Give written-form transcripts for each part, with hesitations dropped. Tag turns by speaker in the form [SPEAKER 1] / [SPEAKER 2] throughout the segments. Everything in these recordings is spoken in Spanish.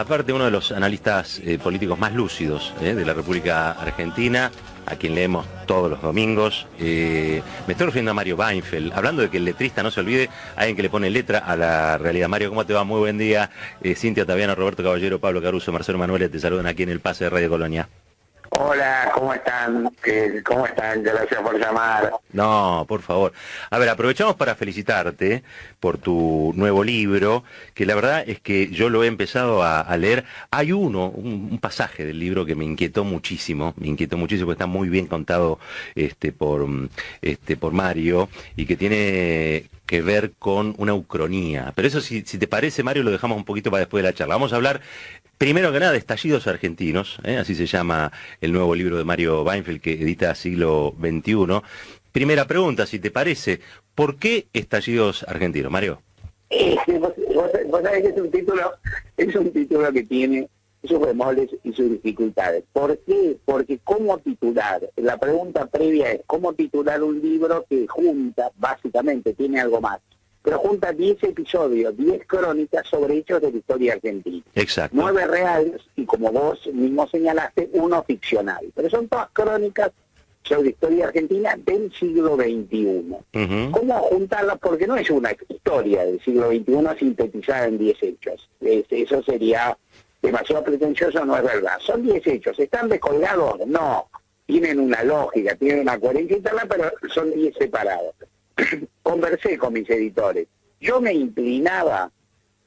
[SPEAKER 1] Aparte, uno de los analistas políticos más lúcidos de la República Argentina, a quien leemos todos los domingos, me estoy refiriendo a Mario Weinfeld, hablando de que el letrista no se olvide, alguien que le pone letra a la realidad. Mario, ¿cómo te va? Muy buen día. Cintia Taviano, Roberto Caballero, Pablo Caruso, Marcelo Manuel, te saludan aquí en el Pase de Radio Colonia.
[SPEAKER 2] Hola, ¿cómo están? ¿Cómo están? Gracias por llamar.
[SPEAKER 1] No, por favor. A ver, aprovechamos para felicitarte por tu nuevo libro, que la verdad es que yo lo he empezado a leer. Hay un pasaje del libro que me inquietó muchísimo, porque está muy bien contado por Mario, y que tiene que ver con una ucronía. Pero eso, si te parece, Mario, lo dejamos un poquito para después de la charla. Vamos a hablar, primero que nada, de Estallidos Argentinos, así se llama el nuevo libro de Mario Weinfeld, que edita Siglo XXI. Primera pregunta, si te parece, ¿por qué Estallidos Argentinos, Mario?
[SPEAKER 2] Vos sabés que es un título que tiene sus bemoles y sus dificultades. ¿Por qué? Porque ¿cómo titular? La pregunta previa es ¿cómo titular un libro que junta, básicamente, tiene algo más? Pero junta 10 episodios, 10 crónicas sobre hechos de la historia argentina.
[SPEAKER 1] Exacto.
[SPEAKER 2] 9 reales y, como vos mismo señalaste, 1 ficcional. Pero son todas crónicas sobre historia argentina del siglo XXI. ¿Cómo juntarlas? Porque no es una historia del siglo XXI sintetizada en 10 hechos. Eso sería demasiado pretencioso, no es verdad. Son 10 hechos. ¿Están descolgados? No. Tienen una lógica, tienen una coherencia interna, pero son 10 separados. Conversé con mis editores. Yo me inclinaba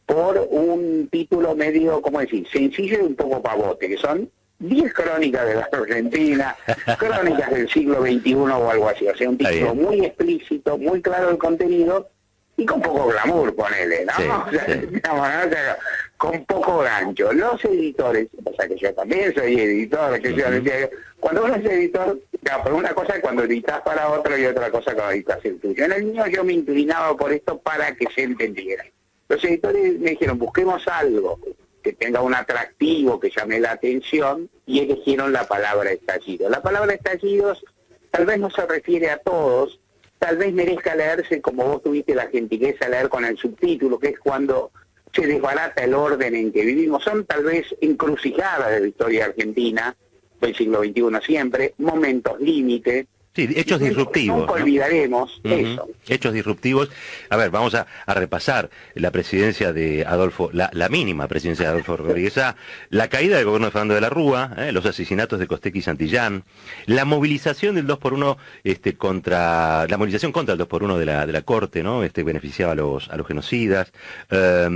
[SPEAKER 2] por un título medio, ¿cómo decir?, sencillo y un poco pavote, que son 10 crónicas de la Argentina, crónicas del siglo XXI o algo así. O sea, un título muy explícito, muy claro el contenido y con poco glamour, ponele, ¿no?
[SPEAKER 1] Sí,
[SPEAKER 2] o sea,
[SPEAKER 1] sí.
[SPEAKER 2] digamos, ¿no? O sea, con poco gancho. Los editores, o sea que yo también soy editor, que yo decía, cuando uno es editor, claro, pero una cosa es cuando editas para otro y otra cosa cuando editas el tuyo. En el mío yo me inclinaba por esto para que se entendiera. Los editores me dijeron, busquemos algo que tenga un atractivo, que llame la atención, y eligieron la palabra estallido. La palabra estallidos tal vez no se refiere a todos, tal vez merezca leerse como vos tuviste la gentileza de leer con el subtítulo, que es cuando se desbarata el orden en que vivimos. Son tal vez encrucijadas de la historia argentina, del siglo XXI siempre, momentos límite.
[SPEAKER 1] Sí, hechos disruptivos.
[SPEAKER 2] Nunca olvidaremos eso.
[SPEAKER 1] Hechos disruptivos. A ver, vamos a repasar la presidencia de Adolfo, la mínima presidencia de Adolfo Rodríguez Sá, la caída del gobierno de Fernando de la Rúa, los asesinatos de Costecchi y Santillán, la movilización del 2x1 la movilización contra el 2x1 de la Corte, ¿no? Beneficiaba a los genocidas, la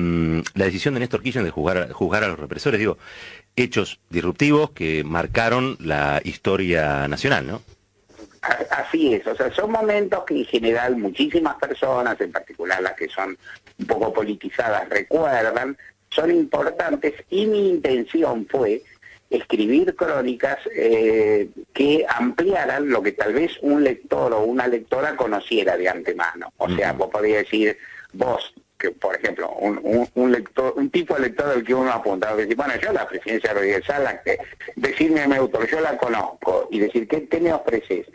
[SPEAKER 1] decisión de Néstor Kirchner de juzgar a los represores, digo, hechos disruptivos que marcaron la historia nacional, ¿no?
[SPEAKER 2] Así es, o sea, son momentos que en general muchísimas personas, en particular las que son un poco politizadas, recuerdan, son importantes, y mi intención fue escribir crónicas que ampliaran lo que tal vez un lector o una lectora conociera de antemano. O sea, vos podrías decir, vos, que por ejemplo, un lector, un tipo de lector del que uno apunta, decir, bueno, yo la presidencia de Rodríguez Sá, decirme mi autor, yo la conozco, y decir, ¿qué me ofreces?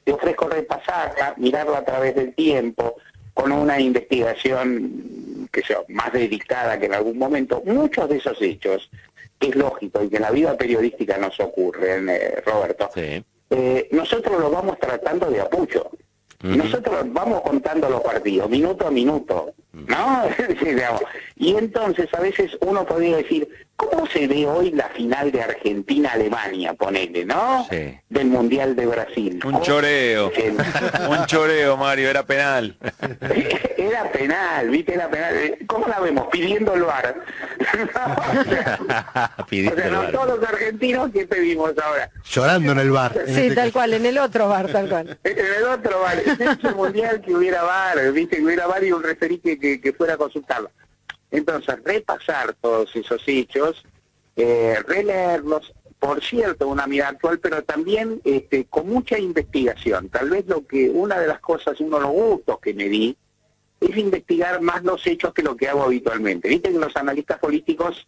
[SPEAKER 2] Te ofrezco repasarla, mirarla a través del tiempo, con una investigación que sea más dedicada que en algún momento. Muchos de esos hechos, que es lógico y que en la vida periodística nos ocurren, Roberto,
[SPEAKER 1] Sí.
[SPEAKER 2] Nosotros lo vamos tratando de a pucho. Nosotros vamos contando los partidos, minuto a minuto, ¿no? Sí, digamos. Y entonces a veces uno podría decir, ¿cómo se ve hoy la final de Argentina-Alemania, ponele, ¿no?
[SPEAKER 1] Sí.
[SPEAKER 2] Del Mundial de Brasil.
[SPEAKER 3] Un choreo, un choreo, Mario, era penal.
[SPEAKER 2] Era penal, ¿viste? Era penal. ¿Cómo la vemos? Pidiendo el VAR.
[SPEAKER 1] Pidiendo
[SPEAKER 2] o sea,
[SPEAKER 1] el
[SPEAKER 2] no
[SPEAKER 1] VAR.
[SPEAKER 2] todos los argentinos, ¿qué pedimos ahora?
[SPEAKER 4] Llorando en el bar.
[SPEAKER 5] Sí, tal cual, en el otro bar, tal cual.
[SPEAKER 2] En el otro VAR, en ese mundial que hubiera VAR, ¿viste? Que hubiera VAR y un referí que fuera a consultarlo. Entonces, repasar todos esos hechos, releerlos, por cierto, una mirada actual, pero también con mucha investigación. Tal vez una de las cosas, uno de los gustos que me di, es investigar más los hechos que lo que hago habitualmente. Viste que los analistas políticos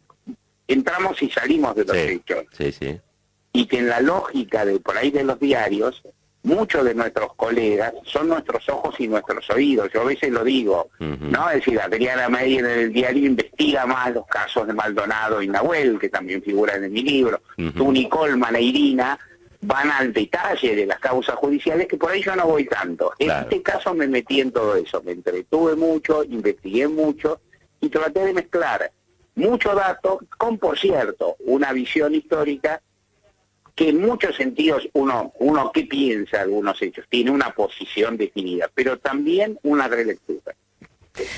[SPEAKER 2] entramos y salimos de los hechos.
[SPEAKER 1] Sí, sí.
[SPEAKER 2] Y que en la lógica de por ahí de los diarios, muchos de nuestros colegas son nuestros ojos y nuestros oídos. Yo a veces lo digo, ¿no? Es decir, Adriana Meyer en el diario investiga más los casos de Maldonado y Nahuel, que también figuran en mi libro. Tú, Colman e Irina van al detalle de las causas judiciales, que por ahí yo no voy tanto. En este caso me metí en todo eso, me entretuve mucho, investigué mucho y traté de mezclar mucho dato con, por cierto, una visión histórica que en muchos sentidos uno ¿qué piensa de algunos hechos? Tiene una posición definida, pero también una relectura.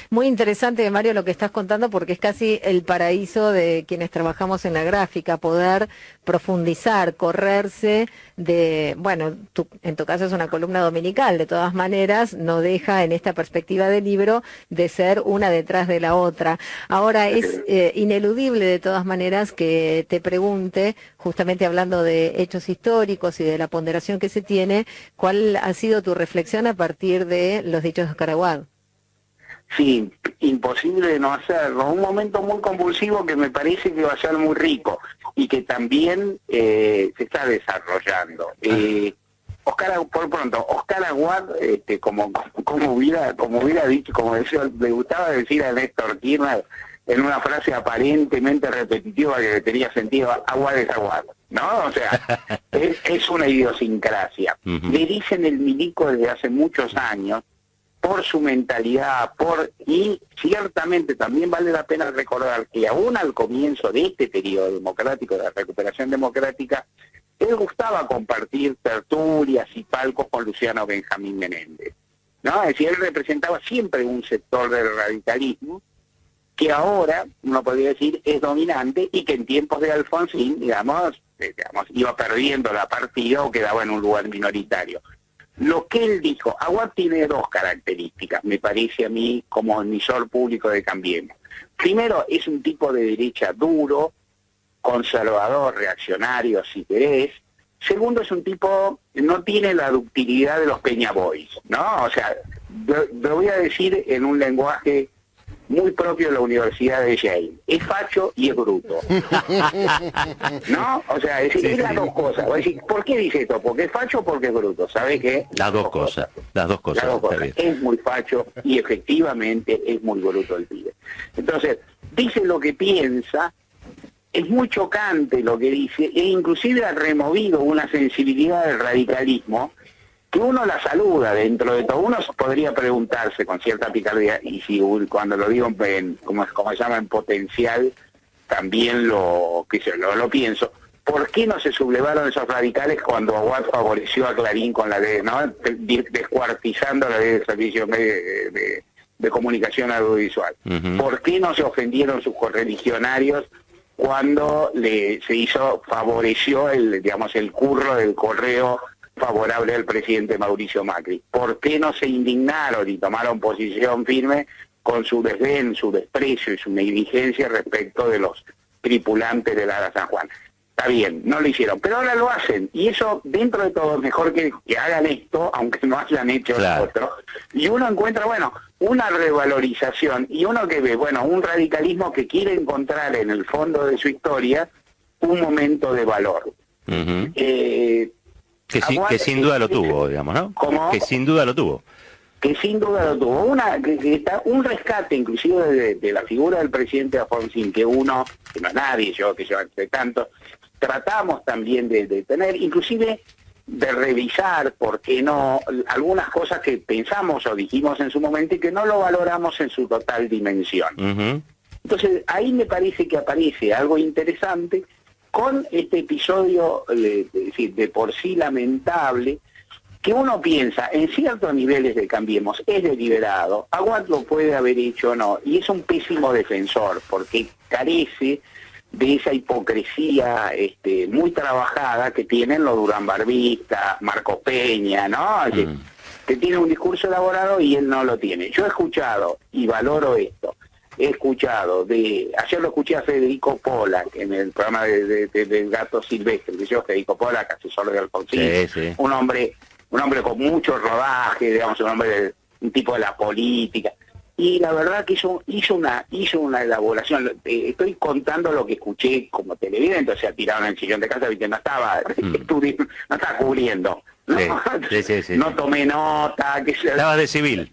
[SPEAKER 5] Muy interesante, Mario, lo que estás contando, porque es casi el paraíso de quienes trabajamos en la gráfica, poder profundizar, correrse de, bueno, en tu caso es una columna dominical, de todas maneras, no deja en esta perspectiva del libro de ser una detrás de la otra. Ahora, es ineludible de todas maneras que te pregunte, justamente hablando de hechos históricos y de la ponderación que se tiene, ¿cuál ha sido tu reflexión a partir de los dichos de Oscar Aguad?
[SPEAKER 2] Sí, imposible de no hacerlo. Un momento muy convulsivo que me parece que va a ser muy rico y que también se está desarrollando. Por pronto, Oscar Aguad, como hubiera dicho, como decía, le gustaba decir a Néstor Kirchner en una frase aparentemente repetitiva que tenía sentido, Aguad es Aguad, ¿no? O sea, es una idiosincrasia. Le dicen el milico desde hace muchos años, por su mentalidad, y ciertamente también vale la pena recordar que aún al comienzo de este periodo democrático, de la recuperación democrática, él gustaba compartir tertulias y palcos con Luciano Benjamín Menéndez, ¿no? Es decir, él representaba siempre un sector del radicalismo que ahora, uno podría decir, es dominante y que en tiempos de Alfonsín, digamos, iba perdiendo la partida o quedaba en un lugar minoritario. Lo que él dijo, Aguad tiene dos características, me parece a mí, como emisor público de Cambiemos. Primero, es un tipo de derecha duro, conservador, reaccionario, si querés. Segundo, es un tipo que no tiene la ductilidad de los Peña Boys, ¿no? O sea, lo voy a decir en un lenguaje muy propio de la Universidad de Yale. Es facho y es bruto. ¿No? O sea, es las dos cosas. Voy a decir, ¿por qué dice esto? ¿Porque es facho o porque es bruto? ¿Sabe qué?
[SPEAKER 1] Las dos cosas.
[SPEAKER 2] Es muy facho y efectivamente es muy bruto el pibe. Entonces, dice lo que piensa, es muy chocante lo que dice, e inclusive ha removido una sensibilidad del radicalismo que uno la saluda dentro de todo. Uno podría preguntarse con cierta picardía, y si cuando lo digo como se llama en potencial, también lo pienso, ¿por qué no se sublevaron esos radicales cuando Aguad favoreció a Clarín con la ley, ¿no? Descuartizando la ley de servicios de comunicación audiovisual? ¿Por qué no se ofendieron sus correligionarios cuando favoreció el curro del correo favorable al presidente Mauricio Macri? ¿Por qué no se indignaron y tomaron posición firme con su desdén, su desprecio y su negligencia respecto de los tripulantes del Ara San Juan? Está bien, no lo hicieron, pero ahora lo hacen, y eso, dentro de todo, mejor que hagan esto, aunque no hayan hecho lo otro, y uno encuentra, una revalorización, y uno que ve, un radicalismo que quiere encontrar en el fondo de su historia un momento de valor.
[SPEAKER 1] Que sin duda lo tuvo, digamos, ¿no?
[SPEAKER 2] ¿Cómo?
[SPEAKER 1] Que sin duda lo tuvo.
[SPEAKER 2] Que sin duda lo tuvo. Un rescate, inclusive, de la figura del presidente Alfonsín, que no es nadie, yo entre tanto, tratamos también de tener, inclusive de revisar, ¿por qué no?, algunas cosas que pensamos o dijimos en su momento y que no lo valoramos en su total dimensión. Entonces, ahí me parece que aparece algo interesante con este episodio, de por sí lamentable, que uno piensa, en ciertos niveles de Cambiemos, es deliberado, Aguad lo puede haber hecho o no, y es un pésimo defensor, porque carece de esa hipocresía muy trabajada que tienen los Durán-Barbista, Marcos Peña, ¿no? Que tiene un discurso elaborado y él no lo tiene. Yo he escuchado, y valoro esto, ayer lo escuché a Federico Pollack en el programa del Gato Silvestre, que Federico Pollack, asesor de Alfonsín, un hombre con mucho rodaje, digamos, un tipo de la política, y la verdad que hizo una elaboración. Estoy contando lo que escuché como televidente, o sea, tirado en el sillón de casa, ¿viste? No estaba cubriendo, ¿no?
[SPEAKER 1] Sí.
[SPEAKER 2] No tomé nota, que
[SPEAKER 1] Estabas de civil.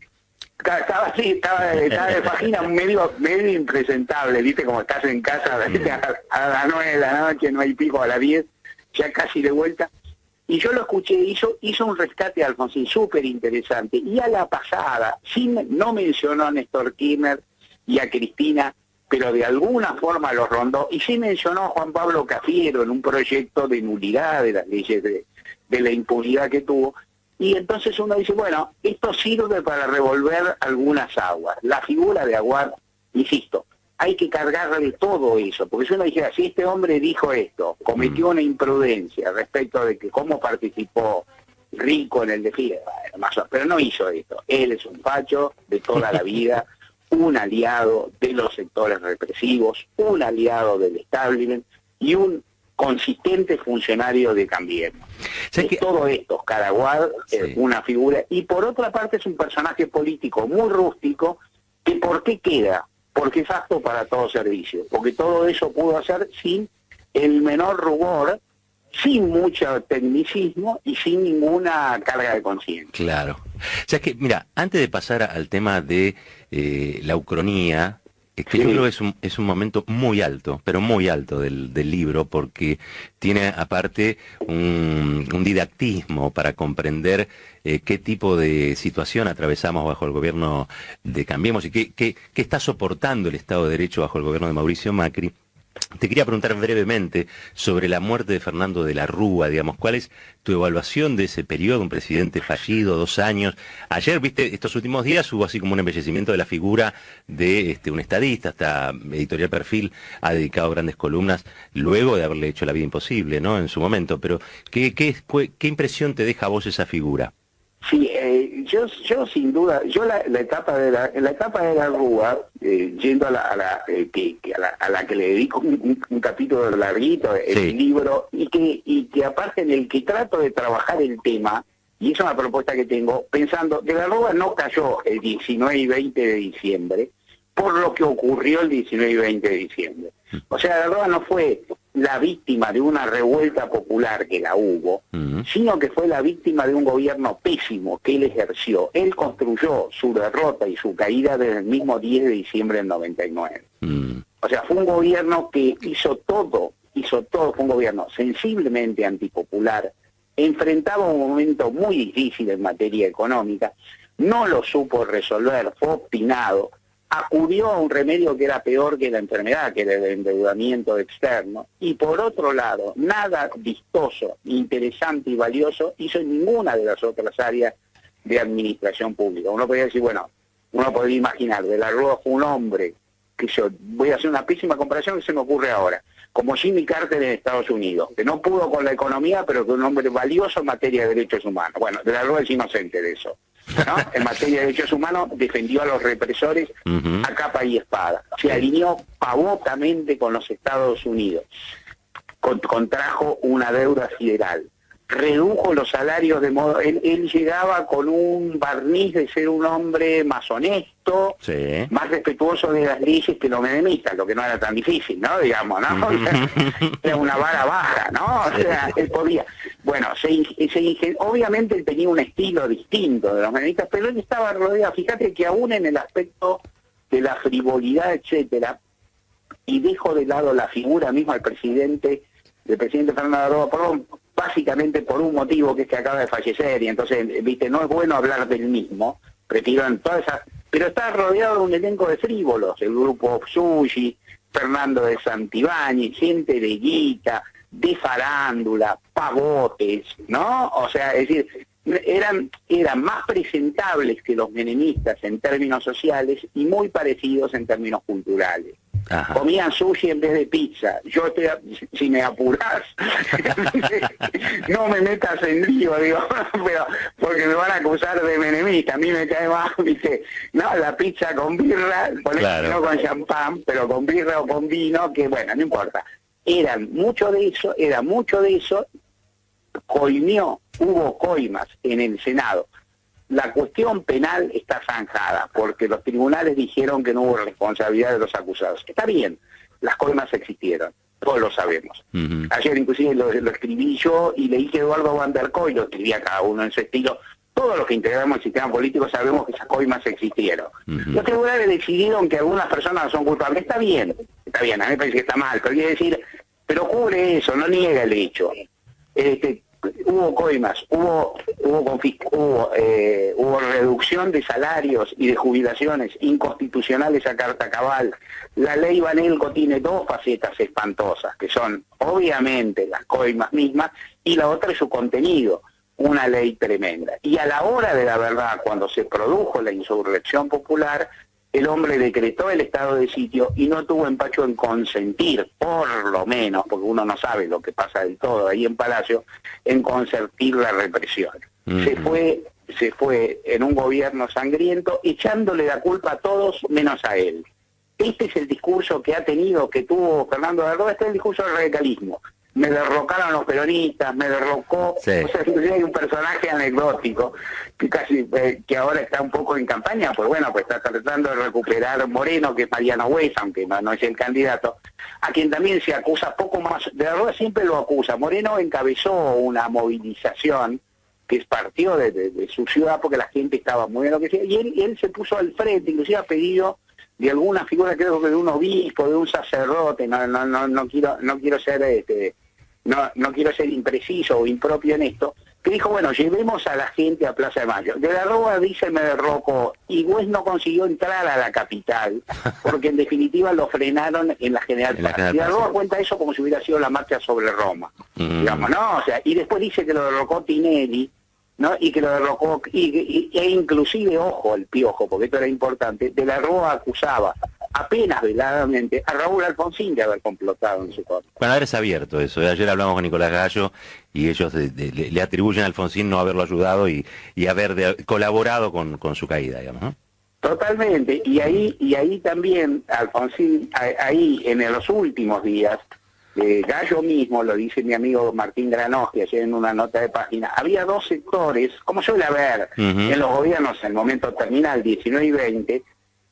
[SPEAKER 2] Estaba de página medio impresentable, viste, como estás en casa a las 9 de la noche, no hay pico, a las 10, ya casi de vuelta. Y yo lo escuché, hizo un rescate de Alfonsín súper interesante. Y a la pasada, no mencionó a Néstor Kirchner y a Cristina, pero de alguna forma los rondó. Y sí mencionó a Juan Pablo Cafiero en un proyecto de nulidad de las leyes de la impunidad que tuvo. Y entonces uno dice, bueno, esto sirve para revolver algunas aguas. La figura de Aguad, insisto, hay que cargarle todo eso, porque si uno dijera, si este hombre dijo esto, cometió una imprudencia respecto de que cómo participó Rico en el desfile, pero no hizo esto. Él es un facho de toda la vida, un aliado de los sectores represivos, un aliado del establishment y un consistente funcionario de Cambiemos. Todo esto, Caraguad es una figura, y por otra parte es un personaje político muy rústico, que ¿por qué queda? Porque es apto para todo servicio, porque todo eso pudo hacer sin el menor rubor, sin mucho tecnicismo y sin ninguna carga de conciencia.
[SPEAKER 1] Claro. O sea, es que, mira, antes de pasar al tema de la ucronía, que yo creo que es un momento muy alto, pero muy alto del libro, porque tiene aparte un didactismo para comprender qué tipo de situación atravesamos bajo el gobierno de Cambiemos y qué está soportando el Estado de Derecho bajo el gobierno de Mauricio Macri. Te quería preguntar brevemente sobre la muerte de Fernando de la Rúa, digamos, ¿cuál es tu evaluación de ese periodo? Un presidente fallido, 2 años. Ayer, viste, estos últimos días hubo así como un embellecimiento de la figura de un estadista, hasta Editorial Perfil ha dedicado grandes columnas luego de haberle hecho la vida imposible, ¿no? En su momento, pero ¿qué impresión te deja a vos esa figura?
[SPEAKER 2] Sí, yo sin duda, yo la etapa de la Rúa, yendo a la que le dedico un capítulo larguito, el libro, y que aparte en el que trato de trabajar el tema, y es una propuesta que tengo, pensando, de la Rúa no cayó el 19 y 20 de diciembre, por lo que ocurrió el 19 y 20 de diciembre. O sea, la Rúa no fue la víctima de una revuelta popular, que la hubo, sino que fue la víctima de un gobierno pésimo que él ejerció. Él construyó su derrota y su caída desde el mismo 10 de diciembre del 99. O sea, fue un gobierno que hizo todo, fue un gobierno sensiblemente antipopular, enfrentaba un momento muy difícil en materia económica, no lo supo resolver, fue obstinado, acudió a un remedio que era peor que la enfermedad, que era el endeudamiento externo, y por otro lado, nada vistoso, interesante y valioso hizo en ninguna de las otras áreas de administración pública. Uno podría decir, bueno, uno podría imaginar, de la Rúa fue un hombre, que yo voy a hacer una pésima comparación que se me ocurre ahora, como Jimmy Carter en Estados Unidos, que no pudo con la economía, pero que es un hombre valioso en materia de derechos humanos. Bueno, de la Rúa es inocente de eso, ¿no? En materia de derechos humanos defendió a los represores a capa y espada. Se alineó pavotamente con los Estados Unidos. Contrajo una deuda federal. Redujo los salarios de modo... Él llegaba con un barniz de ser un hombre más honesto, más respetuoso de las leyes que los menemistas, lo que no era tan difícil, ¿no? Digamos, ¿no? Era una vara baja, ¿no? O sea, él podía... Bueno, obviamente él tenía un estilo distinto de los menemistas, pero él estaba rodeado, fíjate que aún en el aspecto de la frivolidad, etcétera, y dejo de lado la figura misma del presidente Fernando de la Rúa, básicamente por un motivo, que es que acaba de fallecer, y entonces, viste, no es bueno hablar del mismo, prefiero en todas esas, pero está rodeado de un elenco de frívolos, el grupo Sushi, Fernando de Santibáñez, gente de guita, de farándula, pavotes, ¿no? O sea, es decir, eran más presentables que los menemistas en términos sociales y muy parecidos en términos culturales. Ajá. Comían sushi en vez de pizza. Yo estoy, si me apurás, no me metas en lío, digo, pero porque me van a acusar de menemista. A mí me cae más, viste, no, la pizza con birra, no con champán, pero con birra o con vino, que bueno, no importa. Era mucho de eso, coimió, hubo coimas en el Senado. La cuestión penal está zanjada, porque los tribunales dijeron que no hubo responsabilidad de los acusados. Está bien, las coimas existieron. todos lo sabemos.
[SPEAKER 1] Ujú.
[SPEAKER 2] Ayer inclusive lo escribí yo y leí que Eduardo Van der Koy, lo escribía cada uno en su estilo. Todos los que integramos el sistema político sabemos que esas coimas existieron.
[SPEAKER 1] Ujú.
[SPEAKER 2] Los tribunales decidieron que algunas personas no son culpables. Está bien, a mí me parece que está mal, pero quiere decir, pero cubre eso, no niega el hecho. Hubo coimas, hubo reducción de salarios y de jubilaciones inconstitucionales a carta cabal. La ley Banelco tiene dos facetas espantosas, que son obviamente las coimas mismas y la otra es su contenido, una ley tremenda. Y a la hora de la verdad, cuando se produjo la insurrección popular, el hombre decretó el estado de sitio y no tuvo empacho en consentir, por lo menos, porque uno no sabe lo que pasa del todo ahí en Palacio, en consentir la represión. Se fue en un gobierno sangriento, echándole la culpa a todos menos a él. Este es el discurso que tuvo Fernando de Roa, este es el discurso del radicalismo. Me derrocaron los peronistas, me derrocó,
[SPEAKER 1] sí.
[SPEAKER 2] O sea, inclusive hay un personaje anecdótico que ahora está un poco en campaña, pues bueno, pues está tratando de recuperar Moreno, que es Mariano Weiss, aunque no es el candidato, a quien también se acusa poco más, de la Rúa siempre lo acusa. Moreno encabezó una movilización que partió de su ciudad porque la gente estaba muy enloquecida, y él se puso al frente, inclusive ha pedido de alguna figura, creo que de un obispo, de un sacerdote, no quiero ser impreciso o impropio en esto, que dijo, bueno, llevemos a la gente a Plaza de Mayo. De la Rúa dice me derrocó, y Güez no consiguió entrar a la capital, porque en definitiva lo frenaron en la General Paz. Y de la Rúa cuenta eso como si hubiera sido la marcha sobre Roma, digamos, ¿no? O sea, y después dice que lo derrocó Tinelli, ¿no? Y que lo derrocó, e inclusive, ojo, el Piojo, porque esto era importante, de la Rúa acusaba apenas veladamente a Raúl Alfonsín de haber complotado en su contra.
[SPEAKER 1] Bueno, ahora es abierto eso. Ayer hablamos con Nicolás Gallo y ellos le atribuyen a Alfonsín no haberlo ayudado y haber colaborado con su caída, digamos, ¿no?
[SPEAKER 2] Totalmente, y ahí también Alfonsín, ahí en los últimos días, Gallo mismo, lo dice mi amigo Martín Granoski ayer en una nota de página, había dos sectores, como suele haber en los gobiernos en el momento terminal, 19 y 20,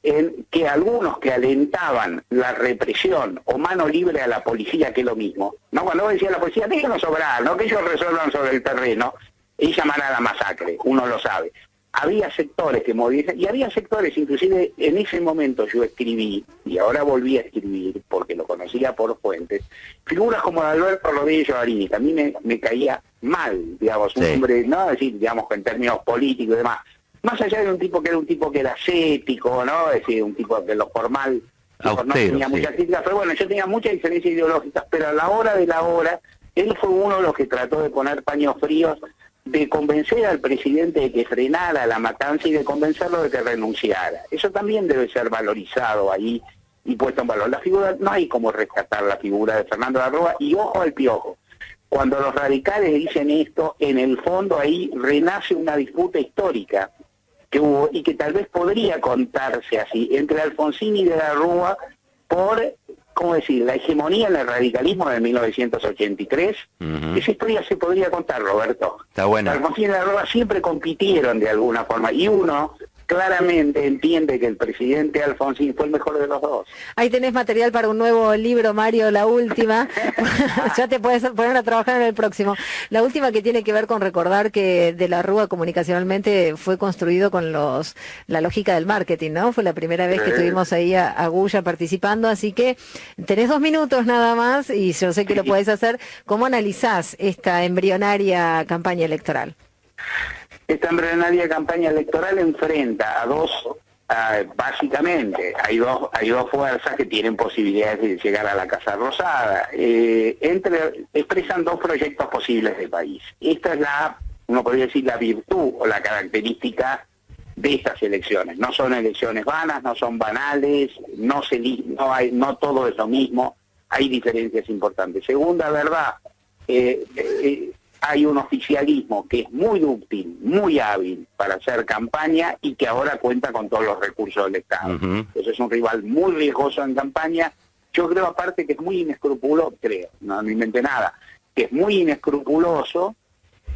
[SPEAKER 2] en que algunos que alentaban la represión o mano libre a la policía, que es lo mismo, ¿no? Cuando vos decías a la policía, déjenos obrar, no que ellos resuelvan sobre el terreno y llamar a la masacre, uno lo sabe. Había sectores que movían, y había sectores, inclusive en ese momento yo escribí, y ahora volví a escribir, porque lo conocía por fuentes, figuras como Alberto Rodríguez Llobarini, que a mí me caía mal, digamos, un hombre, no decir, digamos, en términos políticos y demás, más allá de un tipo que era ascético, ¿no? Es decir, un tipo que lo formal
[SPEAKER 1] austero,
[SPEAKER 2] no tenía muchas críticas, pero bueno, yo tenía muchas diferencias ideológicas, pero a la hora de la hora, él fue uno de los que trató de poner paños fríos, de convencer al presidente de que frenara la matanza y de convencerlo de que renunciara. Eso también debe ser valorizado ahí y puesto en valor. La figura, no hay como rescatar la figura de Fernando de la Rúa, y ojo al Piojo. Cuando los radicales dicen esto, en el fondo ahí renace una disputa histórica que hubo y que tal vez podría contarse así, entre Alfonsín y de la Rúa, por, ¿cómo decir?, la hegemonía en el radicalismo de 1983. Esa historia se podría contar, Roberto.
[SPEAKER 1] Está buena.
[SPEAKER 2] Alfonsín y de la Rúa siempre compitieron de alguna forma, y uno claramente entiende que el presidente Alfonsín fue el mejor de los dos.
[SPEAKER 5] Ahí tenés material para un nuevo libro, Mario, la última. Ya te puedes poner a trabajar en el próximo. La última, que tiene que ver con recordar que De la Rúa comunicacionalmente fue construido con la lógica del marketing, ¿no? Fue la primera vez que estuvimos ahí a Guya participando, así que tenés 2 minutos nada más, y yo sé que lo podés hacer. ¿Cómo analizás esta embrionaria campaña electoral?
[SPEAKER 2] Esta embrionaria campaña electoral enfrenta a básicamente, hay dos fuerzas que tienen posibilidades de llegar a la Casa Rosada. Expresan dos proyectos posibles de país. Esta es uno podría decir, la virtud o la característica de estas elecciones. No son elecciones vanas, no son banales, no todo es lo mismo, hay diferencias importantes. Segunda verdad, hay un oficialismo que es muy útil, muy hábil para hacer campaña y que ahora cuenta con todos los recursos del Estado. Entonces es un rival muy riesgoso en campaña. Yo creo, aparte, que es muy inescrupuloso, no inventé nada, que es muy inescrupuloso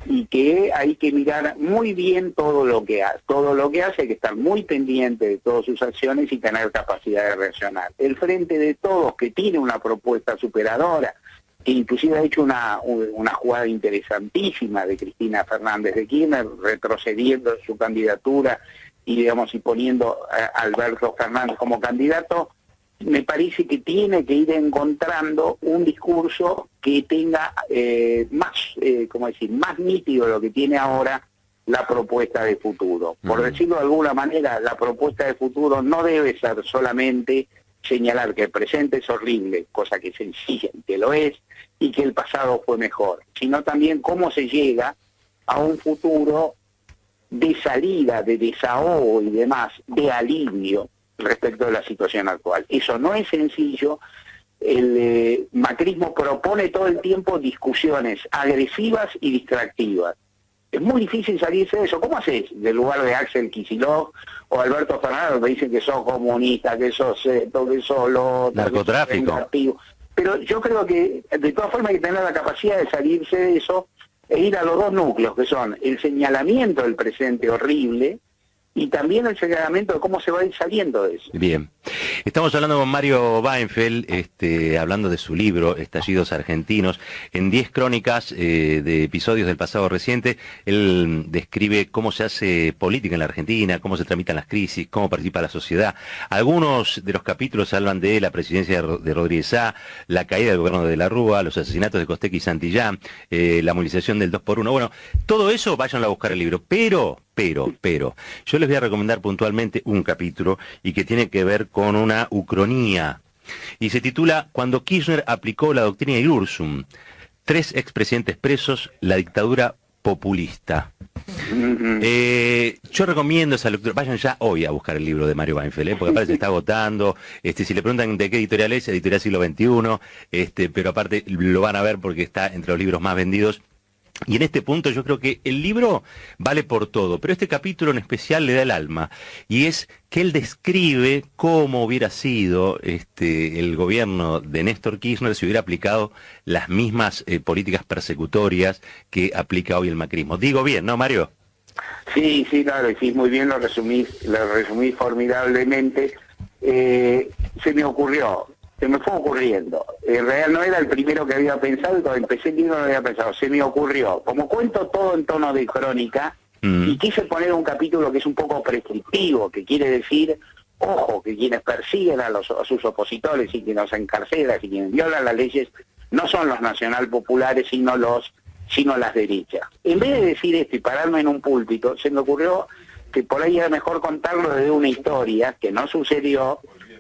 [SPEAKER 2] y que hay que mirar muy bien todo lo que hace. Todo lo que hace hay que estar muy pendiente de todas sus acciones y tener capacidad de reaccionar. El Frente de Todos, que tiene una propuesta superadora, que inclusive ha hecho una jugada interesantísima de Cristina Fernández de Kirchner, retrocediendo en su candidatura y digamos y poniendo a Alberto Fernández como candidato, me parece que tiene que ir encontrando un discurso que tenga más nítido lo que tiene ahora la propuesta de futuro. Por decirlo de alguna manera, la propuesta de futuro no debe ser solamente señalar que el presente es horrible, cosa que es sencilla y que lo es, y que el pasado fue mejor, sino también cómo se llega a un futuro de salida, de desahogo y demás, de alivio respecto de la situación actual. Eso no es sencillo. El macrismo propone todo el tiempo discusiones agresivas y distractivas. Es muy difícil salirse de eso. ¿Cómo haces? Del lugar de Axel Kicillof o Alberto Fernández, que dicen que sos comunista, que sos esto, que sos lo otro,
[SPEAKER 1] narcotráfico.
[SPEAKER 2] Pero yo creo que de todas formas hay que tener la capacidad de salirse de eso e ir a los dos núcleos, que son el señalamiento del presente horrible y también el señalamiento de cómo se va a ir saliendo de eso.
[SPEAKER 1] Bien. Estamos hablando con Mario Weinfeld, hablando de su libro, Estallidos Argentinos. En 10 crónicas de episodios del pasado reciente, él describe cómo se hace política en la Argentina, cómo se tramitan las crisis, cómo participa la sociedad. Algunos de los capítulos hablan de la presidencia de Rodríguez Sá, la caída del gobierno de la Rúa, los asesinatos de Costecchi y Santillán, la movilización del 2x1. Bueno, todo eso vayan a buscar el libro, pero, yo les voy a recomendar puntualmente un capítulo y que tiene que ver con una ucronía. Y se titula Cuando Kirchner aplicó la doctrina Irursum. 3 expresidentes presos, la dictadura populista. Yo recomiendo esa lectura. Vayan ya hoy a buscar el libro de Mario Weinfeld, porque aparte se está agotando. Si le preguntan de qué editorial es, Editorial Siglo XXI, pero aparte lo van a ver porque está entre los libros más vendidos. Y en este punto yo creo que el libro vale por todo, pero este capítulo en especial le da el alma, y es que él describe cómo hubiera sido el gobierno de Néstor Kirchner si hubiera aplicado las mismas políticas persecutorias que aplica hoy el macrismo. Digo bien, ¿no, Mario?
[SPEAKER 2] Sí, claro, y sí, muy bien, lo resumí formidablemente. Se me fue ocurriendo. En realidad no era el primero que había pensado, y cuando empecé el libro no había pensado. Se me ocurrió. Como cuento todo en tono de crónica, y quise poner un capítulo que es un poco prescriptivo, que quiere decir, ojo, que quienes persiguen a sus opositores y quienes los encarcelan y quienes violan las leyes no son los nacionalpopulares, sino las derechas. En vez de decir esto y pararme en un púlpito, se me ocurrió que por ahí era mejor contarlo desde una historia que no sucedió,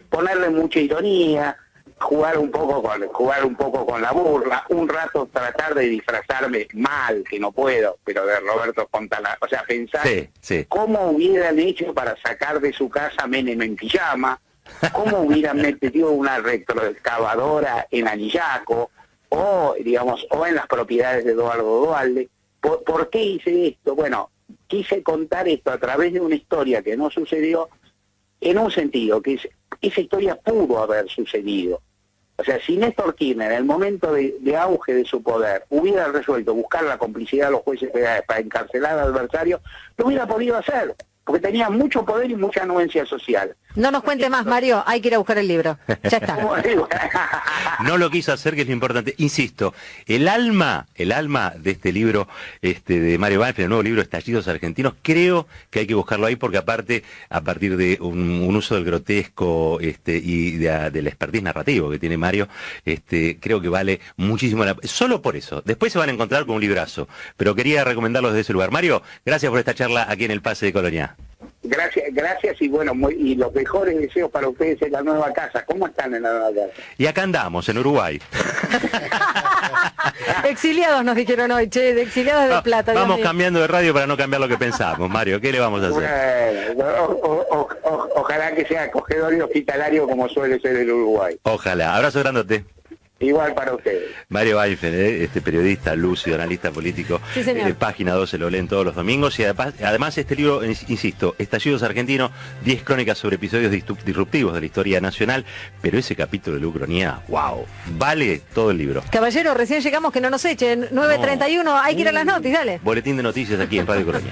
[SPEAKER 2] ponerle mucha ironía, jugar un poco con la burla, un rato tratar de disfrazarme mal, que no puedo, pero de Roberto Fontana, o sea, pensar cómo hubieran hecho para sacar de su casa a Menem en pijama, cómo hubieran metido una retroexcavadora en Anillaco, o en las propiedades de Eduardo Duhalde. ¿Por qué hice esto? Bueno, quise contar esto a través de una historia que no sucedió, en un sentido, que esa historia pudo haber sucedido. O sea, si Néstor Kirchner, en el momento de auge de su poder, hubiera resuelto buscar la complicidad de los jueces federales para encarcelar al adversario, lo hubiera podido hacer, porque tenía mucho poder y mucha anuencia social.
[SPEAKER 5] No nos cuente más, Mario, hay que ir a buscar el libro. Ya está.
[SPEAKER 1] No lo quiso hacer, que es lo importante. Insisto, el alma de este libro de Mario Weinfeld, el nuevo libro Estallidos Argentinos, creo que hay que buscarlo ahí, porque aparte, a partir de un uso del grotesco y del expertise narrativo que tiene Mario, creo que vale muchísimo la pena. Solo por eso. Después se van a encontrar con un librazo, pero quería recomendarlo desde ese lugar. Mario, gracias por esta charla aquí en el Pase de Colonia.
[SPEAKER 2] Gracias y bueno, y los mejores deseos para ustedes en la nueva casa. ¿Cómo están en la nueva casa?
[SPEAKER 1] Y acá andamos, en Uruguay.
[SPEAKER 5] Exiliados nos dijeron hoy, de exiliados de plata.
[SPEAKER 1] Vamos cambiando de radio para no cambiar lo que pensamos, Mario. ¿Qué le vamos a hacer?
[SPEAKER 2] Bueno, ojalá que sea acogedor y hospitalario como suele ser el Uruguay.
[SPEAKER 1] Ojalá. Abrazo grandote.
[SPEAKER 2] Igual para ustedes.
[SPEAKER 1] Mario Weinfeld, este periodista lúcido, analista político,
[SPEAKER 5] Sí, señor.
[SPEAKER 1] Página 12 lo leen todos los domingos y además este libro, insisto, Estallidos Argentinos, 10 crónicas sobre episodios disruptivos de la historia nacional, pero ese capítulo de Ucronía, wow, vale todo el libro.
[SPEAKER 5] Caballero, recién llegamos, que no nos echen, 9:31, hay que ir a las noticias, dale.
[SPEAKER 1] Boletín de noticias aquí en Radio Colonia.